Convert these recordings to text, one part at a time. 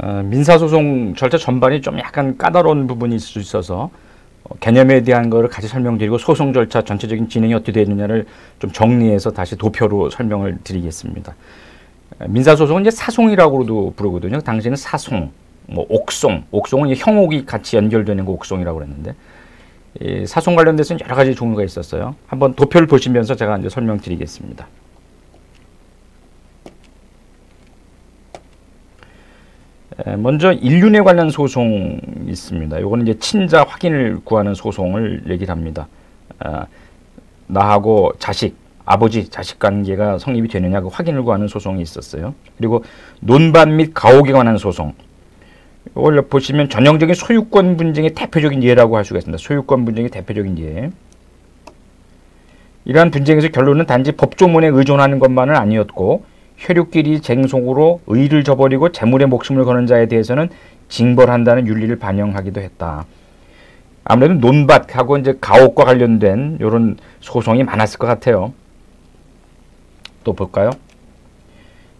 민사소송 절차 전반이 좀 약간 까다로운 부분이 있을 수 있어서 개념에 대한 거를 같이 설명드리고 소송 절차 전체적인 진행이 어떻게 되느냐를 좀 정리해서 다시 도표로 설명을 드리겠습니다. 민사소송은 이제 사송이라고도 부르거든요. 당시에는 사송, 뭐 옥송, 옥송은 형옥이 같이 연결되는 거 옥송이라고 그랬는데, 이 사송 관련돼서는 여러 가지 종류가 있었어요. 한번 도표를 보시면서 제가 이제 설명드리겠습니다. 먼저 인륜에 관련 소송이 있습니다. 요거는 이제 친자 확인을 구하는 소송을 얘기를 합니다. 나하고 자식, 아버지, 자식 관계가 성립이 되느냐 그 확인을 구하는 소송이 있었어요. 그리고 논밭 및 가옥에 관한 소송. 이걸 보시면 전형적인 소유권 분쟁의 대표적인 예라고 할 수가 있습니다. 소유권 분쟁의 대표적인 예. 이러한 분쟁에서 결론은 단지 법조문에 의존하는 것만은 아니었고 혈육끼리 쟁송으로 의를 저버리고 재물에 목숨을 거는 자에 대해서는 징벌한다는 윤리를 반영하기도 했다. 아무래도 논밭하고 이제 가옥과 관련된 이런 소송이 많았을 것 같아요. 또 볼까요?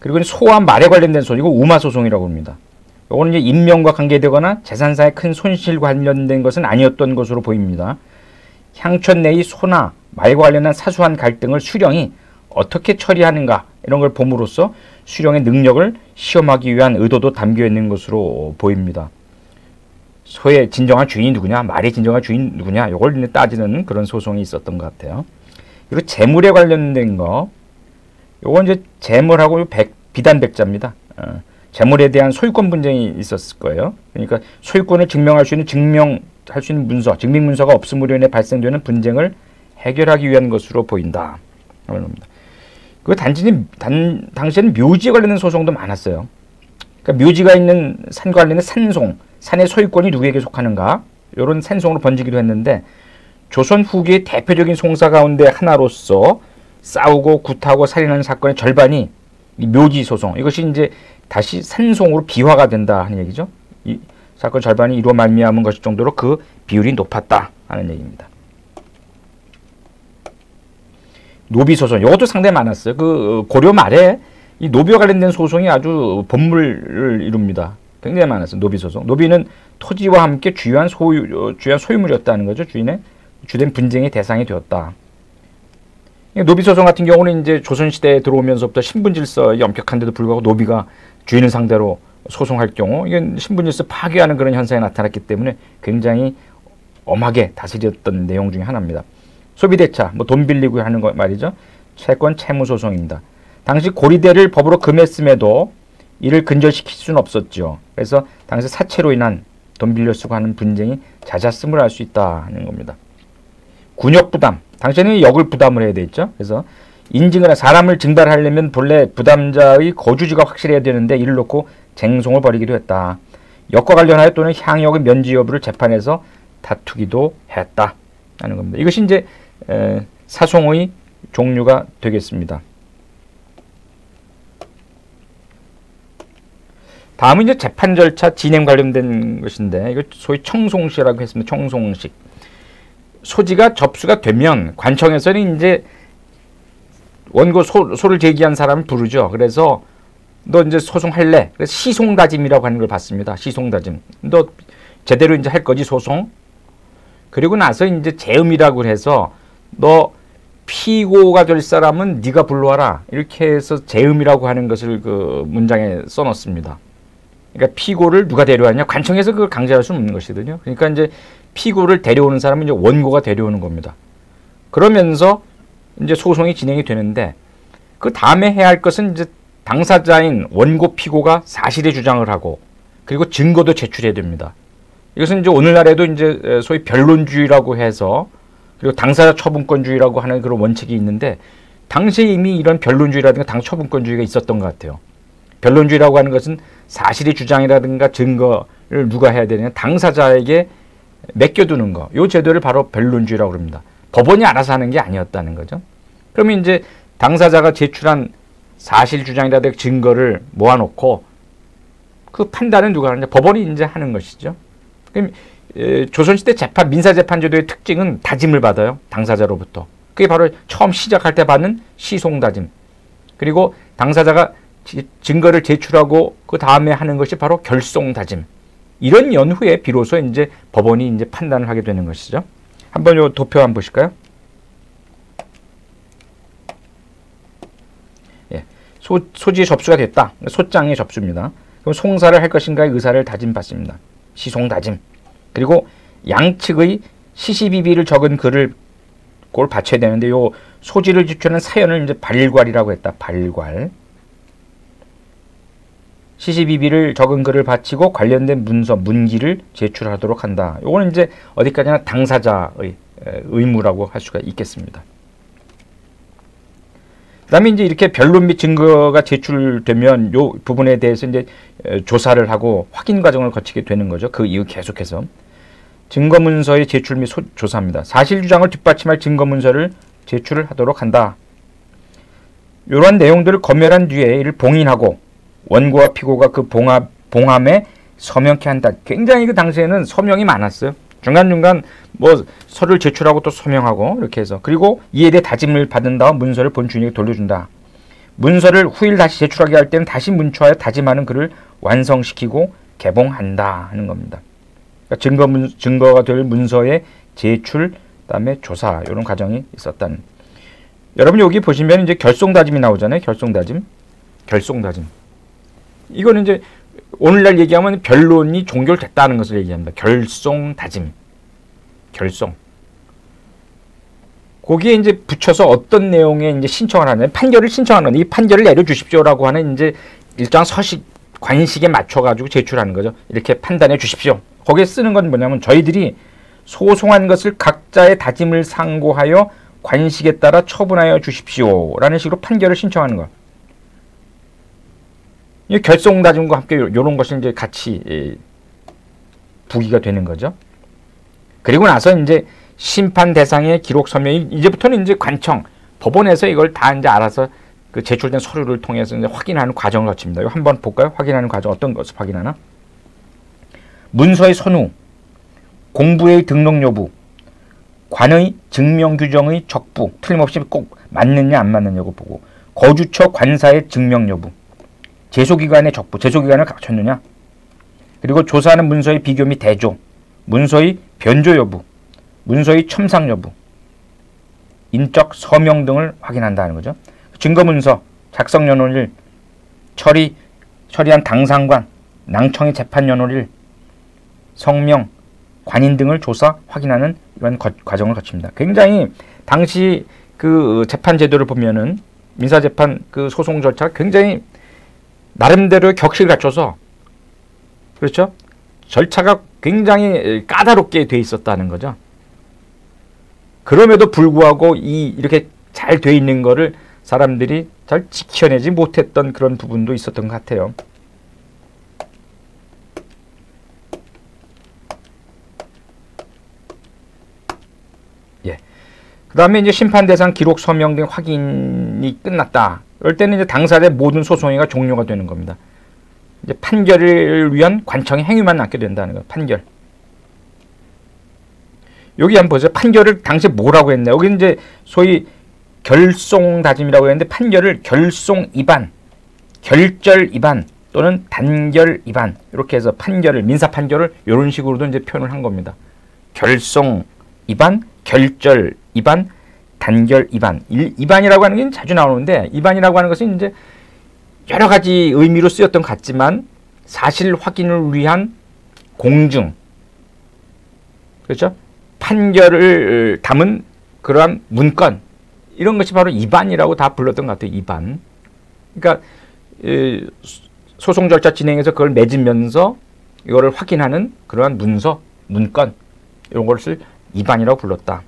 그리고 소와 말에 관련된 소송, 이거 우마소송이라고 합니다. 이거는 이제 인명과 관계되거나 재산상의 큰 손실 관련된 것은 아니었던 것으로 보입니다. 향촌 내의 소나 말과 관련한 사소한 갈등을 수령이 어떻게 처리하는가 이런 걸 봄으로써 수령의 능력을 시험하기 위한 의도도 담겨 있는 것으로 보입니다. 소의 진정한 주인이 누구냐, 말의 진정한 주인 누구냐, 이걸 따지는 그런 소송이 있었던 것 같아요. 그리고 재물에 관련된 거, 요건 이제 재물하고 비단백자입니다. 재물에 대한 소유권 분쟁이 있었을 거예요. 그러니까 소유권을 증명할 수 있는 문서, 증빙문서가 없음으로 인해 발생되는 분쟁을 해결하기 위한 것으로 보인다. 그 당시에는 묘지에 관련된 소송도 많았어요. 그러니까 묘지가 있는 산 관련된 산송, 산의 소유권이 누구에게 속하는가, 이런 산송으로 번지기도 했는데, 조선 후기의 대표적인 송사 가운데 하나로서 싸우고 구타하고 살인하는 사건의 절반이 이 묘지 소송, 이것이 이제 다시 산송으로 비화가 된다 하는 얘기죠. 이 사건 절반이 이루어 말미암은 것일 정도로 그 비율이 높았다 하는 얘기입니다. 노비소송, 이것도 상당히 많았어요. 그 고려 말에 이 노비와 관련된 소송이 아주 본물을 이룹니다. 굉장히 많았어요. 노비소송. 노비는 토지와 함께 주요한 소유물이었다는 거죠. 주인의 주된 분쟁의 대상이 되었다. 노비소송 같은 경우는 이제 조선시대에 들어오면서부터 신분질서에 엄격한데도 불구하고 노비가 주인을 상대로 소송할 경우 이건 신분질서 파괴하는 그런 현상이 나타났기 때문에 굉장히 엄하게 다스렸던 내용 중에 하나입니다. 소비대차, 돈 빌리고 하는 거 말이죠. 채권 채무소송입니다. 당시 고리대를 법으로 금했음에도 이를 근절시킬 수는 없었죠. 그래서 당시 사채로 인한 돈 빌려 쓰고 하는 분쟁이 잦았음을 알 수 있다는 겁니다. 군역부담, 당시에는 역을 부담을 해야 되겠죠. 그래서 인증을 사람을 징발하려면 본래 부담자의 거주지가 확실해야 되는데 이를 놓고 쟁송을 벌이기도 했다. 역과 관련하여 또는 향역의 면지 여부를 재판에서 다투기도 했다 하는 겁니다. 이것이 이제 사송의 종류가 되겠습니다. 다음은 이제 재판 절차 진행 관련된 것인데, 이거 소위 청송시라고 했습니다. 청송식. 소지가 접수가 되면 관청에서는 이제 원고 소를 제기한 사람을 부르죠. 그래서 너 이제 소송할래? 그래서 시송다짐이라고 하는 걸 받습니다. 시송다짐. 너 제대로 이제 할 거지 소송? 그리고 나서 이제 재음이라고 해서 너 피고가 될 사람은 네가 불러와라. 이렇게 해서 재음이라고 하는 것을 그 문장에 써놓습니다. 그러니까 피고를 누가 데려왔냐? 관청에서 그걸 강제할 수는 없는 것이거든요. 그러니까 이제 피고를 데려오는 사람은 이제 원고가 데려오는 겁니다. 그러면서 이제 소송이 진행이 되는데, 그 다음에 해야 할 것은 이제 당사자인 원고 피고가 사실의 주장을 하고, 그리고 증거도 제출해야 됩니다. 이것은 이제 오늘날에도 이제 소위 변론주의라고 해서, 그리고 당사자 처분권주의라고 하는 그런 원칙이 있는데, 당시에 이미 이런 변론주의라든가 당 처분권주의가 있었던 것 같아요. 변론주의라고 하는 것은 사실의 주장이라든가 증거를 누가 해야 되느냐, 당사자에게 맡겨두는 거. 이 제도를 바로 변론주의라고 합니다. 법원이 알아서 하는 게 아니었다는 거죠. 그러면 이제 당사자가 제출한 사실 주장이라든가 증거를 모아놓고 그 판단은 누가 하느냐, 법원이 이제 하는 것이죠. 그럼 조선시대 민사재판제도의 특징은 다짐을 받아요. 당사자로부터. 그게 바로 처음 시작할 때 받는 시송다짐. 그리고 당사자가 증거를 제출하고 그 다음에 하는 것이 바로 결송다짐. 이런 연후에 비로소 이제 법원이 이제 판단을 하게 되는 것이죠. 한번 요 도표 한번 보실까요? 예. 소지의 접수가 됐다. 소장의 접수입니다. 그럼 송사를 할 것인가의 의사를 다짐받습니다. 시송다짐. 그리고 양측의 시시비비를 적은 글을 그걸 바쳐야 되는데 요 소지를 제출하는 사연을 이제 발괄이라고 했다. 발괄. 시시비비를 적은 글을 바치고 관련된 문서, 문기를 제출하도록 한다. 요거는 이제 어디까지나 당사자의 의무라고 할 수가 있겠습니다. 그 다음에 이제 이렇게 변론 및 증거가 제출되면 요 부분에 대해서 이제 조사를 하고 확인 과정을 거치게 되는 거죠. 그 이후 계속해서. 증거문서의 제출 및 조사입니다. 사실주장을 뒷받침할 증거문서를 제출을 하도록 한다. 이러한 내용들을 검열한 뒤에 이를 봉인하고 원고와 피고가 그 봉함에 서명케 한다. 굉장히 그 당시에는 서명이 많았어요. 중간중간 뭐 서류를 제출하고 또 서명하고 이렇게 해서. 그리고 이에 대해 다짐을 받은 다음 문서를 본 주인에게 돌려준다. 문서를 후일 다시 제출하게 할 때는 다시 문초하여 다짐하는 글을 완성시키고 개봉한다 하는 겁니다. 그러니까 증거가 될 문서의 제출, 그다음에 조사 이런 과정이 있었다는. 여러분 여기 보시면 이제 결송다짐이 나오잖아요. 결송다짐. 이거는 이제 오늘날 얘기하면 변론이 종결됐다는 것을 얘기합니다. 결송다짐. 결송. 거기에 이제 붙여서 어떤 내용의 이제 신청을 하는 판결을 신청하는 이 판결을 내려주십시오라고 하는 이제 일정 서식 관식에 맞춰가지고 제출하는 거죠. 이렇게 판단해 주십시오. 거기에 쓰는 건 뭐냐면 저희들이 소송한 것을 각자의 다짐을 상고하여 관식에 따라 처분하여 주십시오라는 식으로 판결을 신청하는 거. 이 결송다짐과 함께 이런 것이 이제 같이 부기가 되는 거죠. 그리고 나서 이제 심판 대상의 기록 서명이 이제부터는 이제 관청 법원에서 이걸 다 이제 알아서 그 제출된 서류를 통해서 이제 확인하는 과정을 거칩니다. 이거 한번 볼까요? 확인하는 과정 어떤 것을 확인하나? 문서의 선우, 공부의 등록 여부, 관의 증명 규정의 적부, 틀림없이 꼭 맞느냐 안 맞느냐고 보고, 거주처 관사의 증명 여부, 제소기관의 적부, 제소기관을 갖췄느냐, 그리고 조사하는 문서의 비교 및 대조, 문서의 변조 여부, 문서의 첨상 여부, 인적 서명 등을 확인한다는 거죠. 증거문서, 작성연월일, 처리한 당상관, 낭청의 재판연월일, 성명, 관인 등을 조사, 확인하는 이런 과정을 거칩니다. 굉장히 당시 그 재판 제도를 보면은 민사재판 그 소송 절차가 굉장히 나름대로 격식을 갖춰서 그렇죠? 절차가 굉장히 까다롭게 돼 있었다는 거죠. 그럼에도 불구하고 이렇게 잘 돼 있는 거를 사람들이 잘 지켜내지 못했던 그런 부분도 있었던 것 같아요. 예. 그 다음에 이제 심판 대상 기록 서명 등 확인이 끝났다. 이럴 때는 이제 당사자의 모든 소송회가 종료가 되는 겁니다. 이제 판결을 위한 관청의 행위만 남게 된다는 거예요. 판결. 여기 한번 보세요. 판결을 당시에 뭐라고 했나요? 여기 이제 소위 결송다짐이라고 했는데 판결을 결송 위반, 결절 위반 또는 단결 위반 이렇게 해서 판결을 민사 판결을 이런 식으로도 이제 표현을 한 겁니다. 결송 위반, 결절 위반, 단결 위반. 위반이라고 하는 게 자주 나오는데 위반이라고 하는 것은 이제 여러 가지 의미로 쓰였던 것 같지만 사실 확인을 위한 공증, 그렇죠? 판결을 담은 그러한 문건 이런 것이 바로 위반이라고 다 불렀던 것 같아요. 위반. 그러니까 소송 절차 진행해서 그걸 맺으면서 이거를 확인하는 그러한 문서, 문건 이런 것을 위반이라고 불렀다.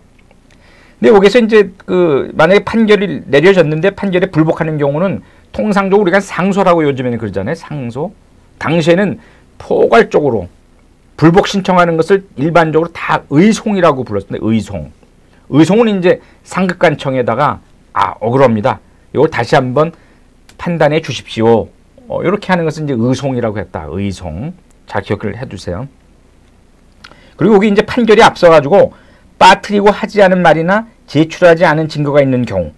근데 여기서 이제 만약에 판결이 내려졌는데 판결에 불복하는 경우는 통상적으로 우리가 상소라고 요즘에는 그러잖아요. 상소. 당시에는 포괄적으로 불복 신청하는 것을 일반적으로 다 의송이라고 불렀는데 의송. 의송은 이제 상급관청에다가 억울합니다. 이걸 다시 한번 판단해 주십시오. 이렇게 하는 것은 이제 의송이라고 했다. 의송. 잘 기억을 해두세요. 그리고 여기 이제 판결이 앞서가지고 빠뜨리고 하지 않은 말이나 제출하지 않은 증거가 있는 경우,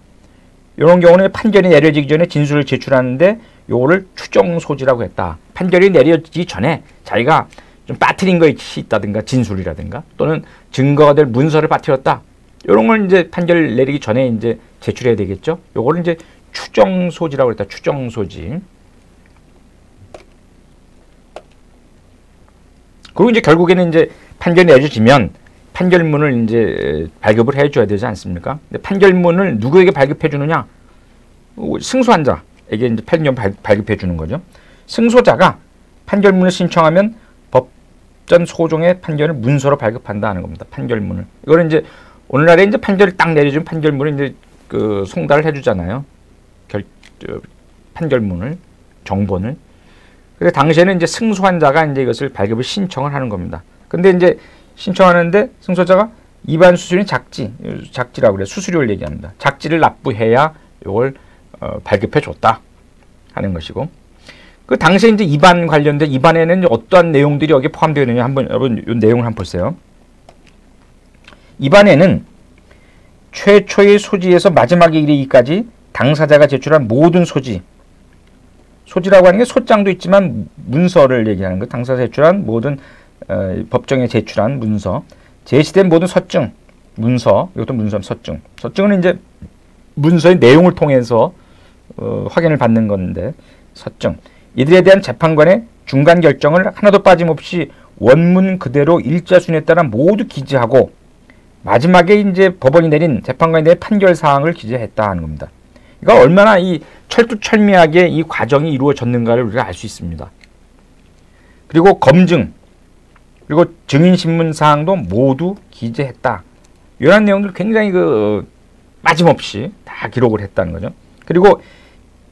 이런 경우는 판결이 내려지기 전에 진술을 제출하는데 요거를 추정소지라고 했다. 판결이 내려지기 전에 자기가 좀 빠뜨린 것이 있다든가 진술이라든가 또는 증거가 될 문서를 빠뜨렸다. 이런 걸 이제 판결 내리기 전에 이제 제출해야 되겠죠. 요거를 이제 추정소지라고 했다. 추정소지. 그리고 이제 결국에는 이제 판결이 내려지면 판결문을 이제 발급을 해줘야 되지 않습니까? 근데 판결문을 누구에게 발급해 주느냐? 승소한 자에게 이제 판결문 발급해 주는 거죠. 승소자가 판결문을 신청하면 법전 소송의 판결을 문서로 발급한다 하는 겁니다. 판결문을. 이거는 이제 오늘날에 이제 판결을 딱 내려준 판결문을 이제 그 송달을 해주잖아요. 판결문을, 정본을. 근데 당시에는 이제 승소한 자가 이제 이것을 발급을 신청을 하는 겁니다. 근데 이제 신청하는데 승소자가 위반 수수료는 작지라고 그래. 수수료를 얘기합니다. 작지를 납부해야 이걸 발급해 줬다 하는 것이고. 그 당시에 이제 위반 관련된 위반에는 이제 어떠한 내용들이 여기에 포함되어 있느냐 한번 여러분 이 내용을 한번 보세요. 위반에는 최초의 소지에서 마지막에 이르기까지 당사자가 제출한 모든 소지라고 하는 게 소장도 있지만 문서를 얘기하는 거. 당사자가 제출한 모든 법정에 제출한 문서, 제시된 모든 서증, 문서, 이것도 문서, 서증은 이제 문서의 내용을 통해서 확인을 받는 건데 서증. 이들에 대한 재판관의 중간 결정을 하나도 빠짐없이 원문 그대로 일자순에 따라 모두 기재하고 마지막에 이제 법원이 내린 재판관에 대한 판결 사항을 기재했다 하는 겁니다. 그러니까 얼마나 이 철두철미하게 이 과정이 이루어졌는가를 우리가 알 수 있습니다. 그리고 검증, 그리고 증인신문 사항도 모두 기재했다. 이런 내용들 굉장히 빠짐없이 다 기록을 했다는 거죠. 그리고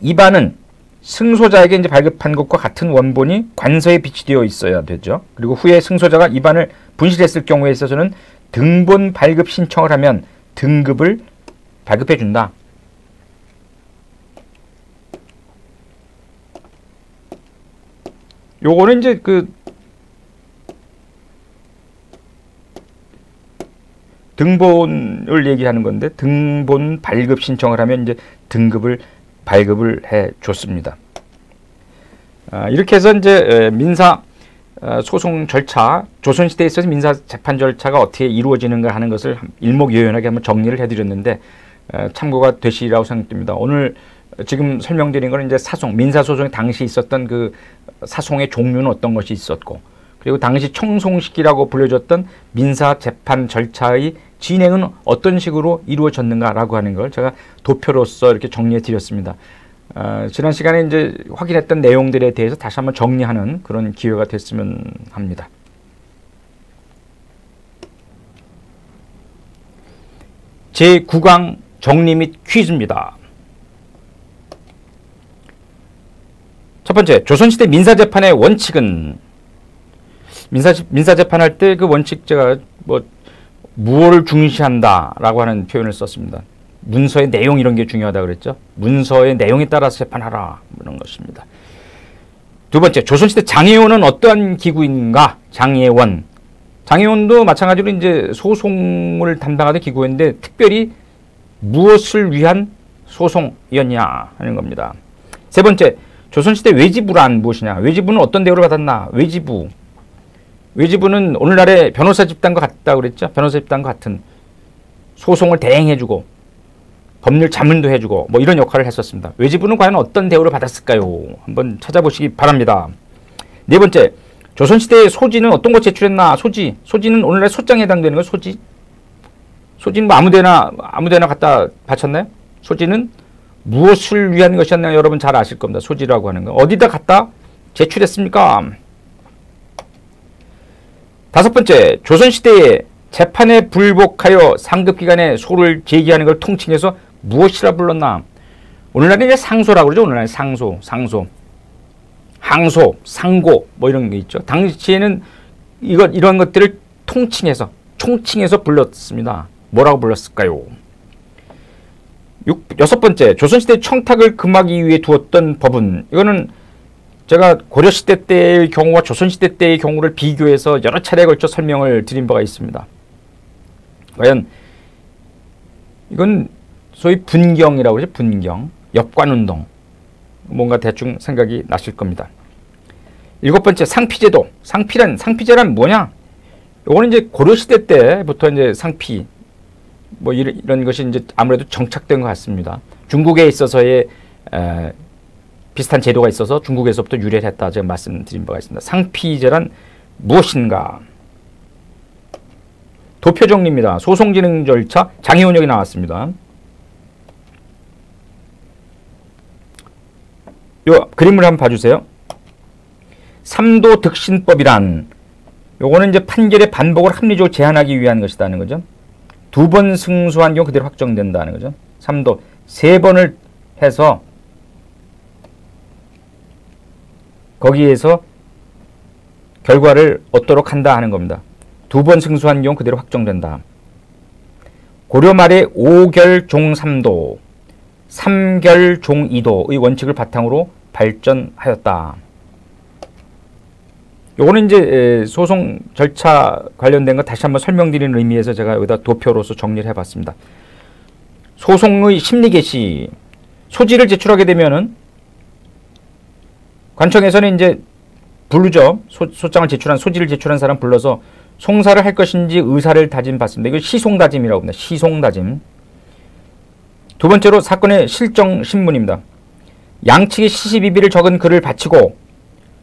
위반은 승소자에게 이제 발급한 것과 같은 원본이 관서에 비치되어 있어야 되죠. 그리고 후에 승소자가 위반을 분실했을 경우에 있어서는 등본 발급 신청을 하면 등급을 발급해 준다. 요거는 이제 등본을 얘기하는 건데 등본 발급 신청을 하면 이제 등급을 발급을 해 줬습니다. 이렇게 해서 이제 민사 소송 절차, 조선시대에 있어서 민사 재판 절차가 어떻게 이루어지는가 하는 것을 일목요연하게 한번 정리를 해드렸는데 참고가 되시리라고 생각됩니다. 오늘 지금 설명드린 것은 이제 사송, 민사소송에 당시 있었던 그 사송의 종류는 어떤 것이 있었고, 그리고 당시 청송식이라고 불려졌던 민사 재판 절차의 진행은 어떤 식으로 이루어졌는가라고 하는 걸 제가 도표로서 이렇게 정리해 드렸습니다. 지난 시간에 이제 확인했던 내용들에 대해서 다시 한번 정리하는 그런 기회가 됐으면 합니다. 제9강 정리 및 퀴즈입니다. 첫 번째, 조선시대 민사재판의 원칙은, 민사재판할 때 그 원칙 제가 무엇을 중시한다라고 하는 표현을 썼습니다. 문서의 내용 이런 게 중요하다고 그랬죠. 문서의 내용에 따라서 재판하라 이런 것입니다. 두 번째, 조선시대 장애원은 어떠한 기구인가? 장애원도 마찬가지로 이제 소송을 담당하던 기구였는데 특별히 무엇을 위한 소송이었냐 하는 겁니다. 세 번째, 조선시대 외지부란 무엇이냐? 외지부는 어떤 대우를 받았나? 외지부는 오늘날의 변호사 집단과 같다 그랬죠. 변호사 집단과 같은 소송을 대행해주고 법률 자문도 해주고 뭐 이런 역할을 했었습니다. 외지부는 과연 어떤 대우를 받았을까요? 한번 찾아보시기 바랍니다. 네 번째, 조선시대의 소지는 어떤 것 제출했나? 소지는 오늘날 소장에 해당되는 거. 소지는 뭐 아무데나 갖다 바쳤나요? 소지는 무엇을 위한 것이었나 여러분 잘 아실 겁니다. 소지라고 하는 거. 어디다 갖다 제출했습니까? 다섯 번째, 조선시대에 재판에 불복하여 상급기관에 소를 제기하는 걸 통칭해서 무엇이라 불렀나? 오늘날에 이제 상소라고 그러죠. 오늘날 상소, 항소, 상고 뭐 이런 게 있죠. 당시에는 이런 것들을 총칭해서 불렀습니다. 뭐라고 불렀을까요? 여섯 번째, 조선시대 청탁을 금하기 위해 두었던 법은, 이거는 제가 고려시대 때의 경우와 조선시대 때의 경우를 비교해서 여러 차례에 걸쳐 설명을 드린 바가 있습니다. 과연 이건 소위 분경이라고 그러죠. 분경, 역관운동. 뭔가 대충 생각이 나실 겁니다. 7번째, 상피제도. 상피제란 뭐냐? 요거는 이제 고려시대 때부터 이제 상피, 뭐 이런 것이 이제 아무래도 정착된 것 같습니다. 중국에 있어서의 비슷한 제도가 있어서 중국에서부터 유래를 했다. 제가 말씀드린 바가 있습니다. 상피제란 무엇인가? 도표정리입니다. 소송진행 절차, 장애원역이 나왔습니다. 요 그림을 한번 봐주세요. 삼도 득신법이란 요거는 이제 판결의 반복을 합리적으로 제한하기 위한 것이다는 거죠. 2번 승소한 경우 그대로 확정된다는 거죠. 3도 3번을 해서 거기에서 결과를 얻도록 한다 하는 겁니다. 2번 승소한 경우 그대로 확정된다. 고려 말의 5결 종 3도, 3결 종 2도의 원칙을 바탕으로 발전하였다. 요거는 이제 소송 절차 관련된 거 다시 한번 설명드리는 의미에서 제가 여기다 도표로서 정리를 해봤습니다. 소송의 심리 개시, 소지를 제출하게 되면은 관청에서는 이제 부르죠. 소장을 제출한, 소지를 제출한 사람 불러서 송사를 할 것인지 의사를 다짐받습니다. 이거 시송다짐이라고 합니다. 시송다짐. 두 번째로 사건의 실정신문입니다. 양측이 시시비비를 적은 글을 바치고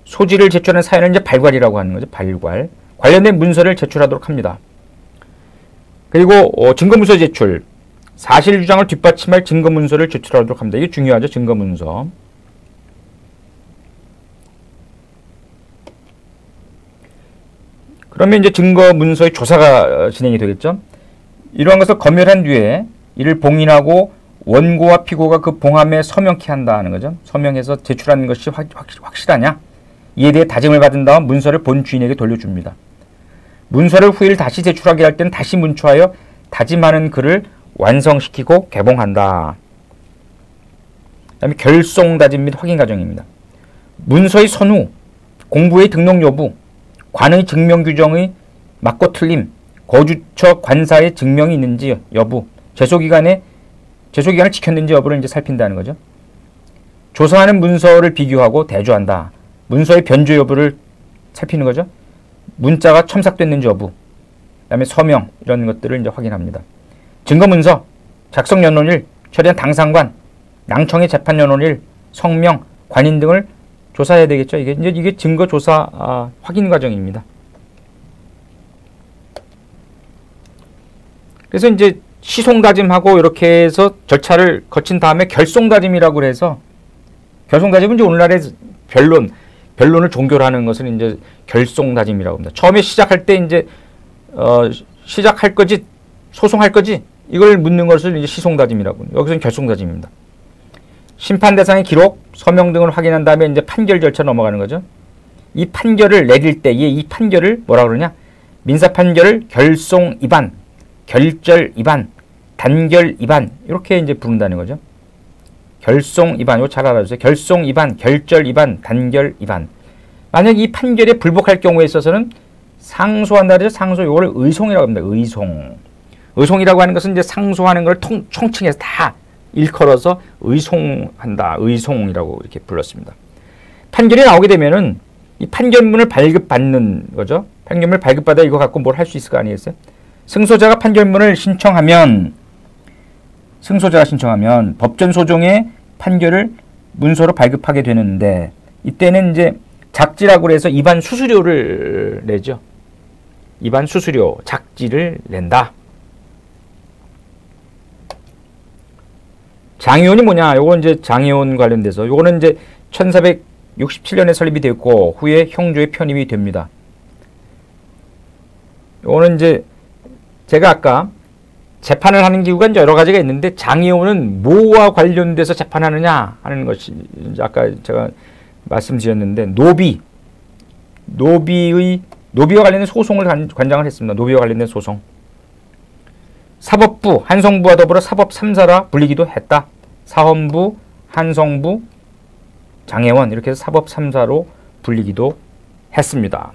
소지를 제출하는 사연을 이제 발괄이라고 하는 거죠. 발괄. 관련된 문서를 제출하도록 합니다. 그리고 증거문서 제출. 사실 주장을 뒷받침할 증거문서를 제출하도록 합니다. 이게 중요하죠. 증거문서. 그러면 이제 증거문서의 조사가 진행이 되겠죠. 이러한 것을 검열한 뒤에 이를 봉인하고 원고와 피고가 그 봉함에 서명케 한다 하는 거죠. 서명해서 제출하는 것이 확실하냐? 이에 대해 다짐을 받은 다음 문서를 본 주인에게 돌려줍니다. 문서를 후일 다시 제출하게 할 때는 다시 문초하여 다짐하는 글을 완성시키고 개봉한다. 그 다음에 결송다짐 및 확인 과정입니다. 문서의 선후, 공부의 등록 여부, 관의 증명 규정의 맞고 틀림, 거주처 관사의 증명이 있는지 여부, 제소기간을 지켰는지 여부를 이제 살핀다는 거죠. 조사하는 문서를 비교하고 대조한다. 문서의 변조 여부를 살피는 거죠. 문자가 첨삭됐는지 여부, 그 다음에 서명 이런 것들을 이제 확인합니다. 증거문서, 작성 연원일, 처리한 당상관, 낭청의 재판 연원일, 성명, 관인 등을 조사해야 되겠죠. 이게 증거 조사 확인 과정입니다. 그래서 이제 시송다짐하고 이렇게 해서 절차를 거친 다음에 결송다짐이라고 해서, 결송다짐은 이제 오늘날의 변론을 종결 하는 것을 이제 결송다짐이라고 합니다. 처음에 시작할 때 이제 시작할 거지, 소송할 거지, 이걸 묻는 것을 이제 시송다짐이라고 합니다. 여기서는 결송다짐입니다. 심판 대상의 기록, 서명 등을 확인한 다음에 이제 판결 절차 넘어가는 거죠. 이 판결을 내릴 때에 이 판결을 뭐라 그러냐? 민사 판결을 결송 위반, 결절 위반, 단결 위반 이렇게 이제 부른다는 거죠. 결송 위반, 이거 잘 알아주세요. 결송 위반, 결절 위반, 단결 위반. 만약 이 판결에 불복할 경우에 있어서는 상소한다 그러죠. 상소, 이거를 의송이라고 합니다. 의송. 의송이라고 하는 것은 이제 상소하는 걸 총칭해서 다 일컬어서 의송한다. 의송이라고 이렇게 불렀습니다. 판결이 나오게 되면은 이 판결문을 발급받는 거죠. 판결문을 발급받아 이거 갖고 뭘 할 수 있을 거 아니겠어요? 승소자가 판결문을 신청하면 법전 소정의 판결을 문서로 발급하게 되는데, 이때는 이제 작지라고 해서 입안 수수료를 내죠. 입안 수수료, 작지를 낸다. 장의원이 뭐냐? 요건 이제 장의원 관련돼서, 요거는 이제 1467년에 설립이 되었고 후에 형조에 편입이 됩니다. 요거는 이제 제가 아까 재판을 하는 기구가 이제 여러 가지가 있는데, 장의원은 뭐와 관련돼서 재판하느냐 하는 것이 이제 아까 제가 말씀드렸는데, 노비와 관련된 소송을 관장을 했습니다. 노비와 관련된 소송. 사법부, 한성부와 더불어 사법 3사라 불리기도 했다. 사헌부, 한성부, 장애원 이렇게 해서 사법 3사로 불리기도 했습니다.